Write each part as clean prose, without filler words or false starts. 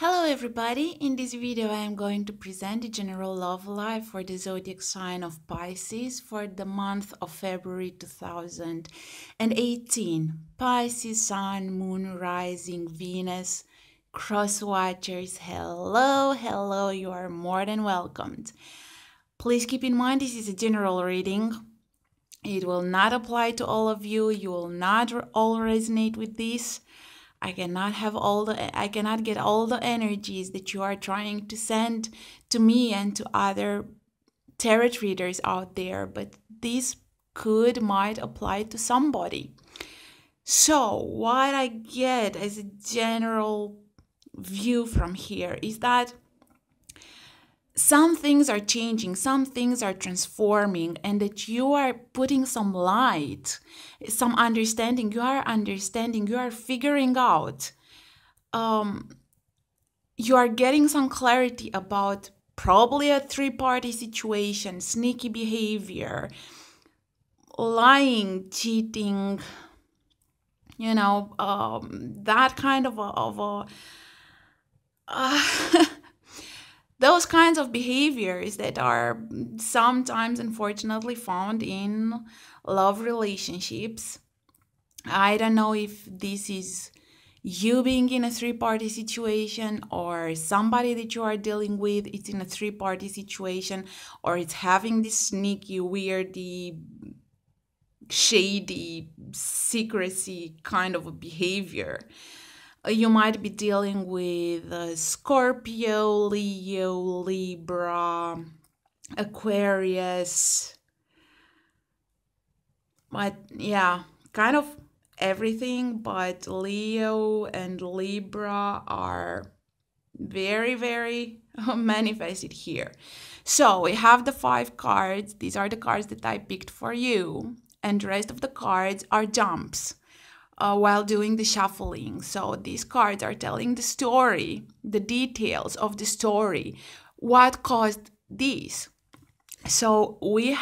Hello everybody, in this video I am going to present the general love life for the zodiac sign of Pisces for the month of February 2018. Pisces, Sun, Moon, Rising, Venus, Cross Watchers, hello, you are more than welcomed. Please keep in mind this is a general reading. It will not apply to all of you. You will not all resonate with this. I cannot get all the energies that you are trying to send to me and to other tarot readers out there, but this might apply to somebody. So what I get as a general view from here is that some things are changing, some things are transforming, and that you are putting some light, some understanding, you are figuring out, you are getting some clarity about probably a three-party situation, sneaky behavior, lying, cheating, that kind of those kinds of behaviors that are sometimes unfortunately found in love relationships. I don't know if this is you being in a three-party situation or somebody that you are dealing with it's in a three-party situation, or it's having this sneaky, weirdy, shady, secrecy kind of a behavior. You might be dealing with Scorpio, Leo, Libra, Aquarius. But yeah, kind of everything, but Leo and Libra are very, very manifested here. So we have the 5 cards. These are the cards that I picked for you. And the rest of the cards are jumps. While doing the shuffling. So these cards are telling the story, the details of the story, what caused this. So we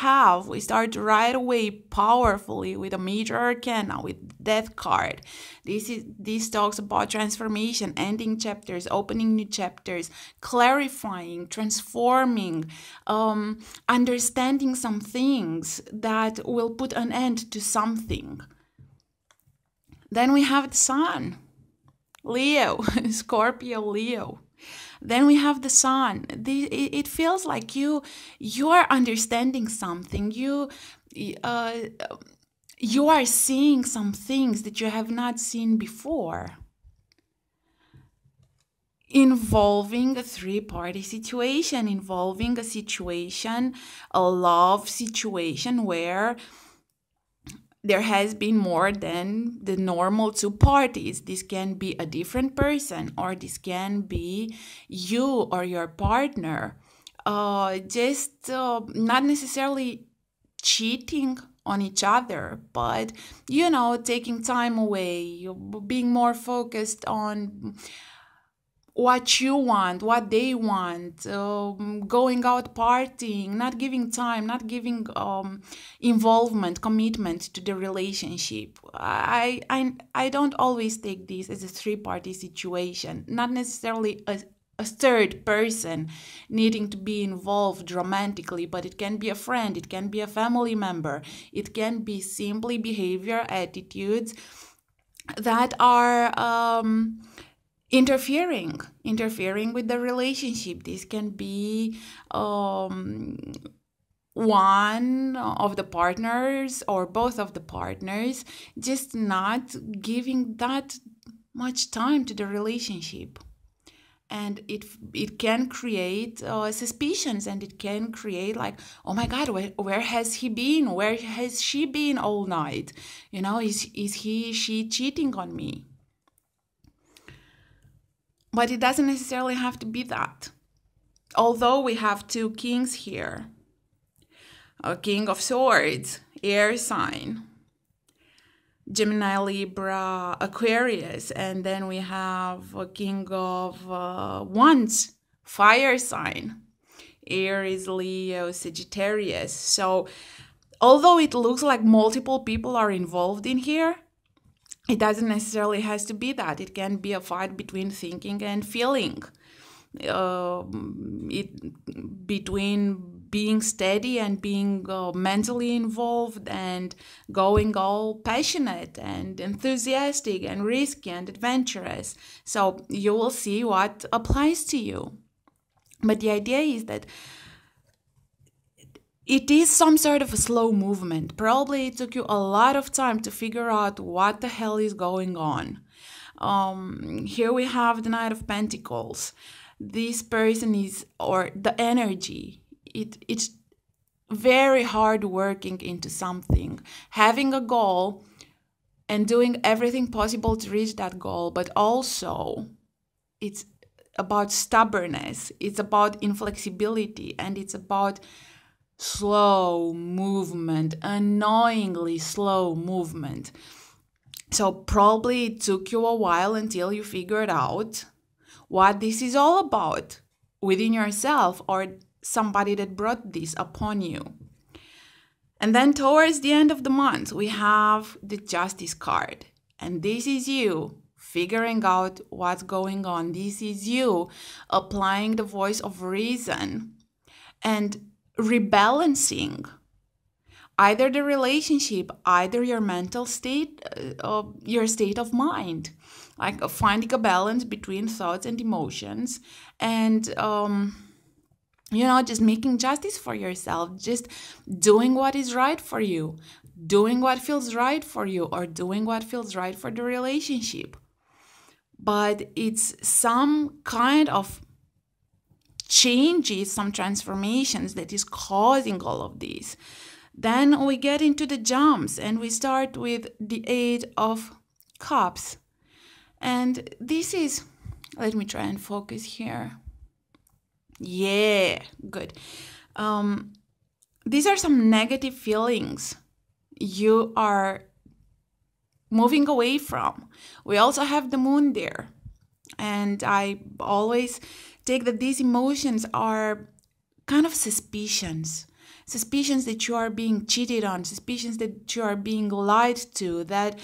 start right away powerfully with a major arcana, with Death card. This talks about transformation, ending chapters, opening new chapters, clarifying, transforming, understanding some things that will put an end to something. Then we have the Sun, Leo, Scorpio, Leo. Then we have the Sun. It feels like you are understanding something. You are seeing some things that you have not seen before, involving a three-party situation, involving a love situation where there has been more than the normal 2 parties. This can be a different person, or this can be you or your partner. Not necessarily cheating on each other, but, taking time away, being more focused on what you want, what they want, going out partying, not giving time, not giving involvement, commitment to the relationship. I don't always take this as a three-party situation, not necessarily a third person needing to be involved romantically, but it can be a friend, it can be a family member, it can be simply behavior, attitudes that are interfering with the relationship. This can be one of the partners or both of the partners just not giving that much time to the relationship, and it can create suspicions, and it can create like, oh my God, where has he been, where has she been all night, is she cheating on me? But it doesn't necessarily have to be that. Although we have 2 kings here. A King of Swords, air sign. Gemini, Libra, Aquarius. And then we have a King of Wands, fire sign. Aries, Leo, Sagittarius. So although it looks like multiple people are involved in here, It doesn't necessarily has to be that. It can be a fight between thinking and feeling. Between being steady and being mentally involved and going all passionate and enthusiastic and risky and adventurous. So you will see what applies to you. But the idea is that it is some sort of a slow movement. Probably it took you a lot of time to figure out what the hell is going on. Here we have the Knight of Pentacles. This person is, or the energy, it's very hard working into something, having a goal and doing everything possible to reach that goal, but also it's about stubbornness, it's about inflexibility, and it's about slow movement, annoyingly slow movement. So probably it took you a while until you figured out what this is all about within yourself or somebody that brought this upon you. And then towards the end of the month, we have the Justice card. And this is you figuring out what's going on. This is you applying the voice of reason and rebalancing either the relationship, either your mental state, your state of mind, like finding a balance between thoughts and emotions, and just making justice for yourself, just doing what is right for you, doing what feels right for you, or doing what feels right for the relationship. But it's some kind of changes, some transformations that is causing all of this. Then we get into the jumps and we start with the Eight of Cups. And this is, let me try and focus here. Yeah, good. These are some negative feelings you are moving away from. We also have the Moon there. And I always take that these emotions are kind of suspicions that you are being cheated on, suspicions that you are being lied to, that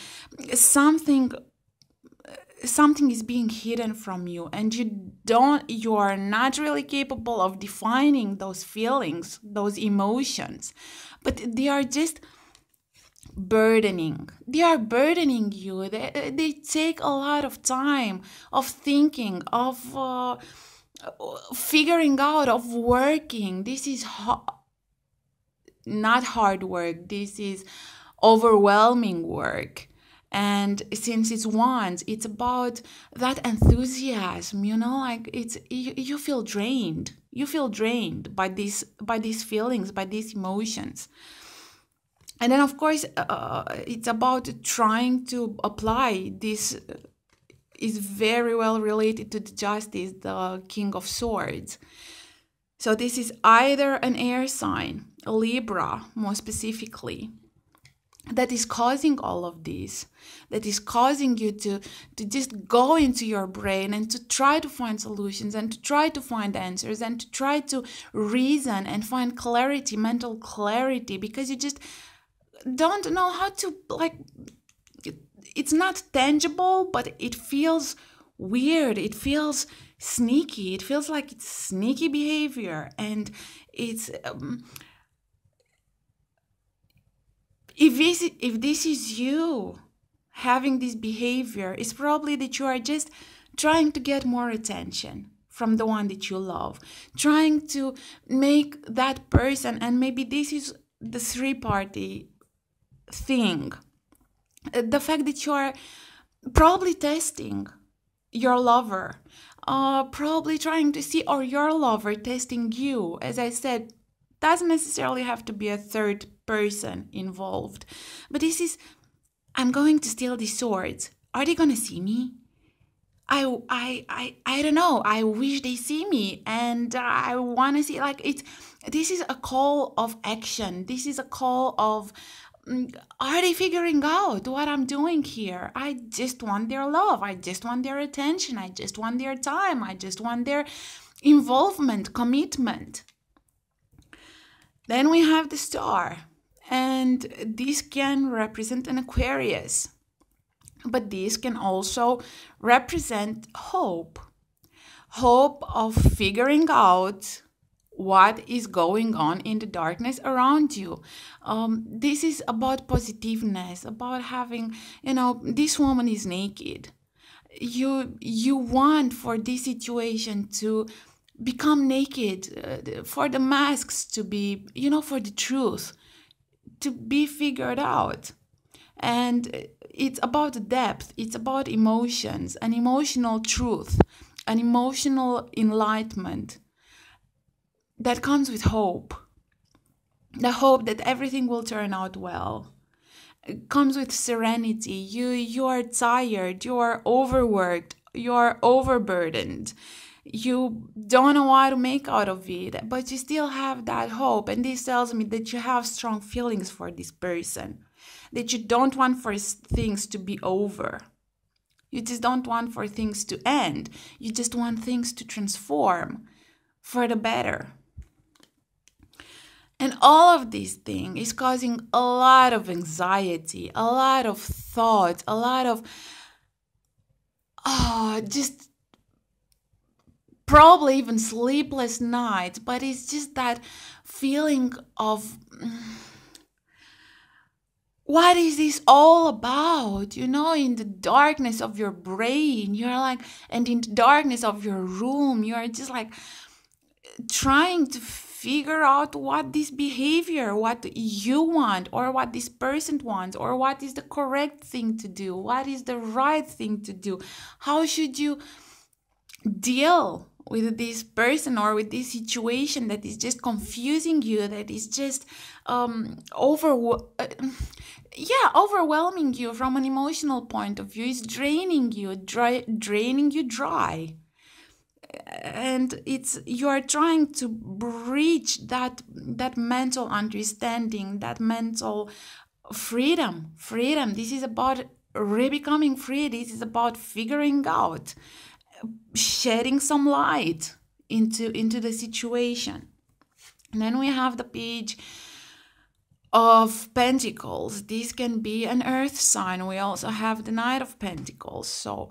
something is being hidden from you, and you are not really capable of defining those feelings, those emotions, but they are just burdening. They are burdening you. They take a lot of time of thinking, of figuring out, of working. This is not hard work. This is overwhelming work. And since it's Wands, it's about that enthusiasm, like you feel drained. You feel drained by these feelings, by these emotions. And then, of course, it's about trying to apply this. Is very well related to the Justice, the King of Swords. So this is either an air sign, a Libra more specifically, that is causing all of this, that is causing you to just go into your brain and to try to find solutions and to try to find answers and to try to reason and find clarity, mental clarity, because you just don't know how to, it's not tangible, but it feels weird. It feels sneaky. It feels like it's sneaky behavior. And it's if this is you having this behavior, it's probably that you are just trying to get more attention from the one that you love, trying to make that person, and maybe this is the three-party thing, the fact that you are probably testing your lover, probably trying to see, or your lover testing you. As I said, doesn't necessarily have to be a third person involved, but this is, I'm going to steal these swords. Are they gonna see me? I don't know. I wish they see me, and I want to see, this is a call of action. This is a call of, are they figuring out what I'm doing here? I just want their love. I just want their attention. I just want their time. I just want their involvement, commitment. Then we have the Star, and this can represent an Aquarius. But this can also represent hope. Hope of figuring out what is going on in the darkness around you. This is about positiveness, about having, this woman is naked. You want for this situation to become naked, for the masks to be, for the truth to be figured out. And it's about depth, it's about emotions, an emotional truth, an emotional enlightenment that comes with hope. The hope that everything will turn out well. It comes with serenity. You are tired, you are overworked, you are overburdened. You don't know what to make out of it, but you still have that hope. And this tells me that you have strong feelings for this person, that you don't want for things to be over. You just don't want for things to end. You just want things to transform for the better. And all of this thing is causing a lot of anxiety, a lot of thoughts, a lot of, just probably even sleepless nights. But it's just that feeling of, what is this all about? In the darkness of your brain, you're like, and in the darkness of your room, you're just like trying to figure out what this behavior, what you want, or what this person wants, or what is the correct thing to do, what is the right thing to do. How should you deal with this person or with this situation that is just confusing you, that is just overwhelming you from an emotional point of view, is draining you dry. And you are trying to breach that mental understanding, that mental freedom. This is about becoming free. This is about figuring out, shedding some light into the situation. And then we have the Page of Pentacles. This can be an earth sign. We also have the Knight of Pentacles. So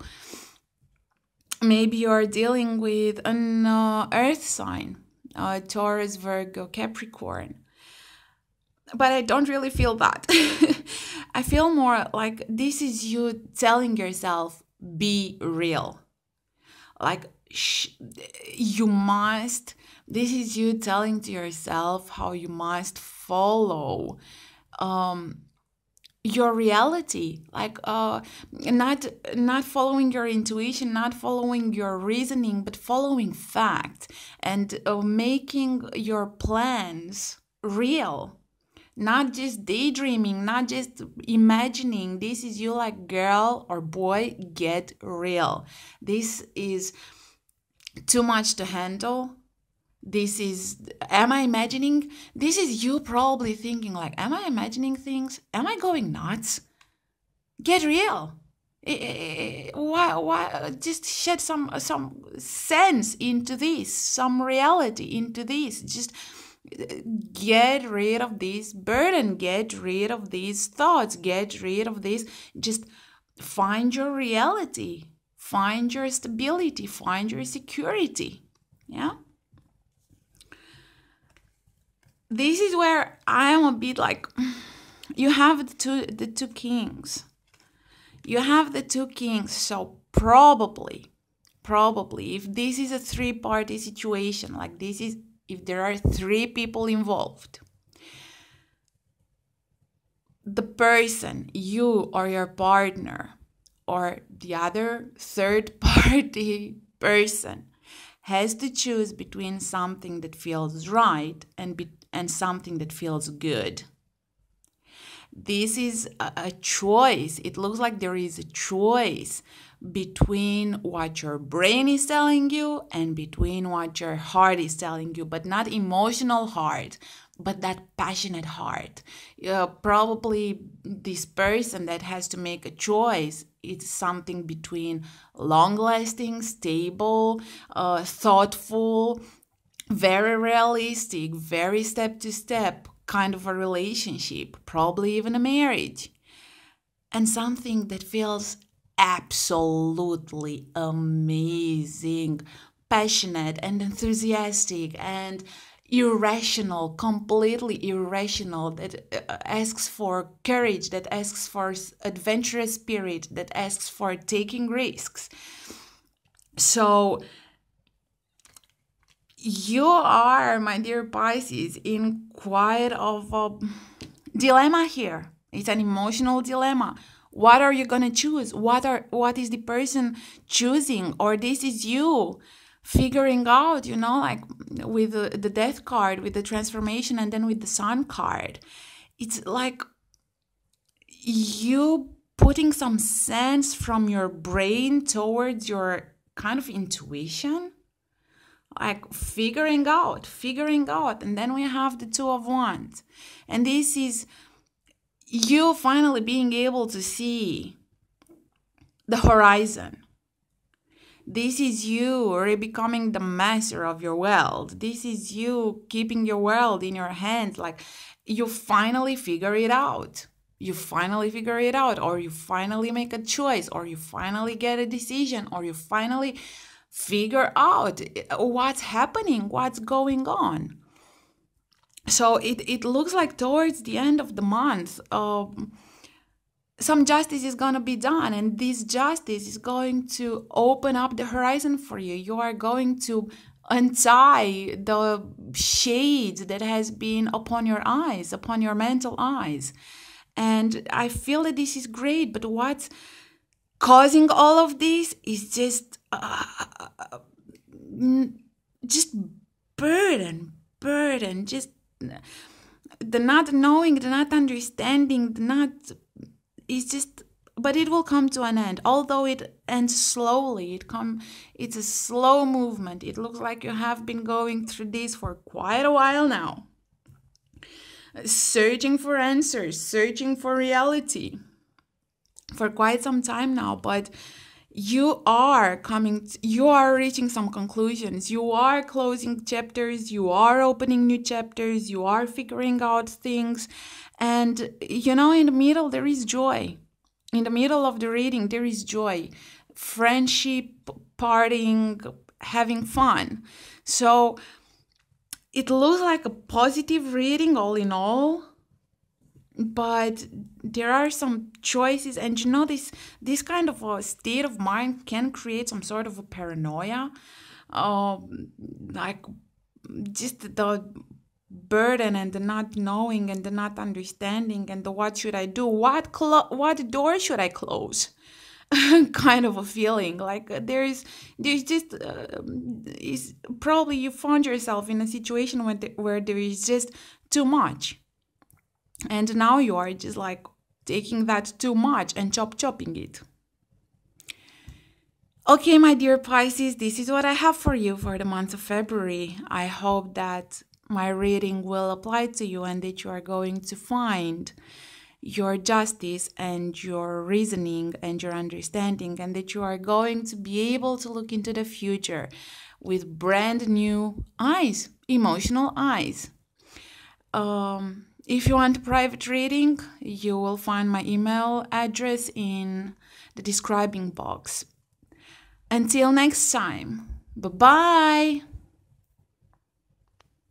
maybe you're dealing with an earth sign, Taurus, Virgo, Capricorn. But I don't really feel that. I feel more like this is you telling yourself, be real. Like you must, this is you telling to yourself how you must follow your reality, like not following your intuition, not following your reasoning, but following fact, and making your plans real, not just daydreaming, not just imagining. This is you, like, girl or boy, get real. This is too much to handle. This is, am I imagining? This is you probably thinking like, am I imagining things? Am I going nuts? Get real. Why? Just shed some sense into this, some reality into this. Just get rid of this burden. Get rid of these thoughts. Get rid of this. Just find your reality. Find your stability. Find your security. Yeah. This is where I am a bit like, you have the two kings. You have the two kings, so probably, if this is a three-party situation, like this is, if there are three people involved, the person, you or your partner, or the other third-party person, has to choose between something that feels right and something that feels good. This is a choice. It looks like there is a choice between what your brain is telling you and between what your heart is telling you, but not emotional heart, but that passionate heart. Probably this person that has to make a choice, it's something between long-lasting, stable, thoughtful, very realistic, very step-to-step kind of a relationship, probably even a marriage. and something that feels absolutely amazing, passionate and enthusiastic and irrational, completely irrational, that asks for courage, that asks for adventurous spirit, that asks for taking risks. So you are, my dear Pisces, in quite of a dilemma here. It's an emotional dilemma. What are you gonna choose? What is the person choosing? Or this is you figuring out, like with the death card, with the transformation, and then with the sun card. It's like you putting some sense from your brain towards your kind of intuition, like figuring out. And then we have the Two of Wands. And this is you finally being able to see the horizon. This is you becoming the master of your world. This is you keeping your world in your hands. Like you finally figure it out. Or you finally make a choice, or you finally get a decision, or you finally figure out what's happening, what's going on. So it looks like towards the end of the month, some justice is going to be done, and this justice is going to open up the horizon for you. You are going to untie the shade that has been upon your eyes, upon your mental eyes. And I feel that this is great, but what's causing all of this is just burden, just the not knowing, the not understanding, but it will come to an end. Although it ends slowly, it's a slow movement. It looks like you have been going through this for quite a while now, searching for answers, searching for reality for quite some time now, but you are reaching some conclusions. You are closing chapters, you are opening new chapters, you are figuring out things. And in the middle there is joy. In the middle of the reading there is joy, friendship, partying, having fun. So it looks like a positive reading all in all, but there are some choices, and this kind of a state of mind can create some sort of a paranoia, like just the burden and the not knowing and the not understanding and the what should I do, what door should I close, kind of a feeling. Like there's just is probably you found yourself in a situation where there is just too much. And now you are just like taking that too much and chopping it. Okay, my dear Pisces, this is what I have for you for the month of February. I hope that my reading will apply to you and that you are going to find your justice and your reasoning and your understanding, and that you are going to be able to look into the future with brand new eyes, emotional eyes. If you want a private reading, you will find my email address in the describing box. Until next time, bye-bye!